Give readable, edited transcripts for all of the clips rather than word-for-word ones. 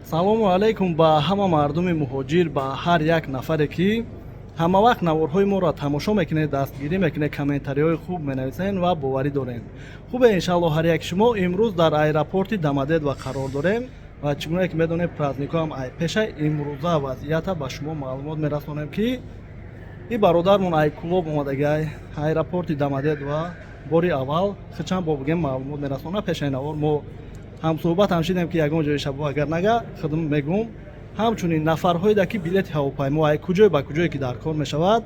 салому алайкум ба ҳама мардуми муҳоҷир, ба ҳар як нафаре ки ҳама вақт наворҳои моро тамошо мекунед, дастгирӣ мекунед, комментариҳои хуб менависед ва боварӣ дорем. Хубе, иншаллоҳ ҳар як шумо имрӯз дар аэропорти Домодедово ва қарор дорем ва чӣ гуна ки медонем праздникҳоам айпеша, имрӯза вазъията ба шумо маълумот мерасонем ки и бародармон Айкулоб омадагай аэропорти Домодедово бори аввал хичан бо бигем маълумот мерасона. Пешаи навор мо ҳамсӯҳбатам шидем ки ягон ҷои шабо агар нага хидм мегум. ҳамчунин нафарҳоеда ки билети ҳавопаймо ай куҷое ба куҷое ки дар кор мешавад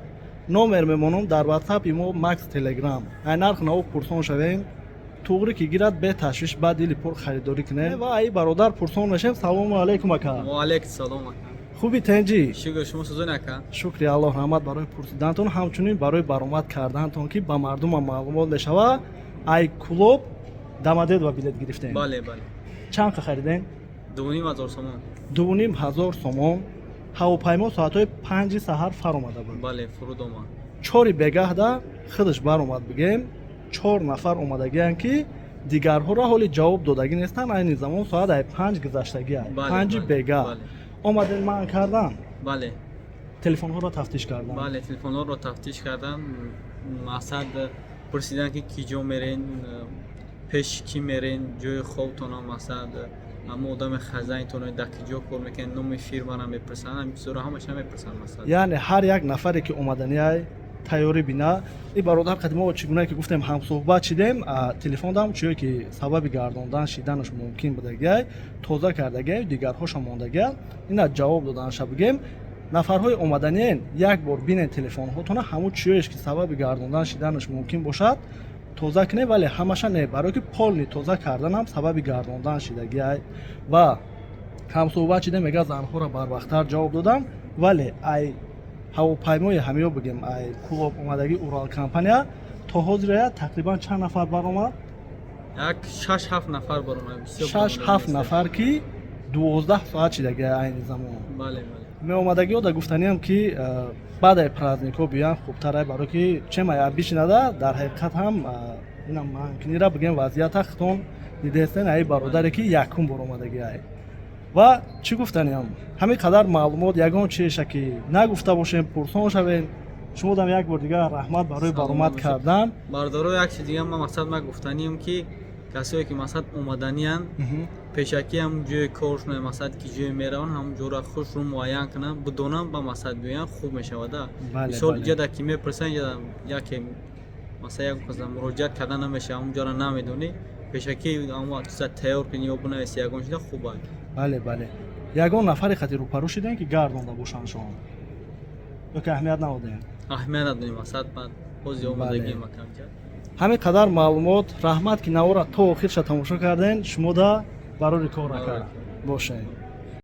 номер мемонам дар WhatsApp имо Max Telegram ай нарх наво пурсон шавем туғри ки гирад бе ташвиш ба дили пур харидорӣ кунем ва ай бародар пурсон мешем. Салому алайкум ака. Ва алайкум салом ака. хуби тенҷӣ? Шукр, шумо сӯзон ака? шукри Аллоҳ, раҳмат барои пурсидантон, ҳамчунин барои баромад кардаантон ки ба мардумам маълумот мешава. Айкулоб Домодедово билет гирифтем. Бале, бале. Чанд ка харидем? 2500 сомон. 2500 сомон. ҳавопаймо соатҳои 5 саҳар фар омада буд. Бале, фуруд омад. 4 бегаҳда хидш баромад бигем. 4 нафар омадагиян ки дигарҳоро ҳоли ҷавоб додагӣ нестан. Айни замон соат ай 5 гузаштагӣ ай 5 бега омадем маън кардан. Бале. Телефонҳоро тафтиш кардан. Бале, телефонҳоро тафтиш кардан. Мақсад пурсидан ки ҷо мерен, пеш ки мерен, ҷои хобтонам мақсад аммо одами хазаинтон даки ҷо кор мекунед, номи фирмара мепурсанд, ҳамчизора ҳамаша мепурсанд мақсад. Яъне ҳар як нафаре ки омадани ай тайёрӣ бина. И бародар қадимо чӣ гуна ки гуфтем ҳамсӯҳбат шидем, телефондам чӯе ки сабаби гардондан шиданаш мумкин будагиай, тоза кардагиай, дигарҳоша мондагиай, ина ҷавоб доданаша бигем. Нафарҳои омаданиен як бор бинен телефонҳотона ҳамун чӯеш ки сабаби гардондан шиданаш мумкин бошад тоза кунем, вале ҳамаша не, барое ки полни тоза карданам сабаби гардондан шидагиай. Ва ҳамсӯҳбат шидем, мега занҳоро барвақттар ҷавоб додам, вале ай ҳавопаймои ҳамеё бигем ай Кулоб омадаги Урал компания то ҳозирая тақрибан чанд нафар баромад? Як 6-7 нафар баромад. 6-7 нафар ки 12 соат шидагиай айни замон. Бале, бале. меомадагиҳо да гуфтаниам ки баъдаи праздникҳо биёян хубтарай, барое ки чемая бишинада дар ҳақиқат ҳам ина манкинира бигем вазъията хитон дидестен ай бародаре ки якум бор омадагиай. Ва чӣ гуфтаниам, ҳамин қадар маълумот ягон чиеша ки нагуфта бошем, пурсон шавем. Шумо дам як бор дигар раҳмат барои баромад кардан. Бародаро як чиз дигар ман мақсад ма гуфтаниам ки касое ки мақсад омаданиян пешакӣ ҳам ҷои коршона мақсад ки ҷое мераванд ҳам ҷора худшро муайян кунанд бидонам ба мақсад биёян хуб мешавада. Мисол ҷада ки мепурсанд яке масалан як коза муроҷиат карда намеша, ҳамун ҷора намедонӣ, пешакӣ аммо чиза тайёр кунӣ ё бинависи ягон чиза хуб аст. Бале, бале. Ягон нафари хати рӯпарӯ шидем ки гардонда бошанд шумо? Ё ки аҳамият наводем? Аҳамият надонем, мақсад ман ҳозир омадагӣ макам ҷад. ҳамин қадар маълумот, раҳмат ки навора то охирша тамошо карден. Шумо да барори кор ака бошед.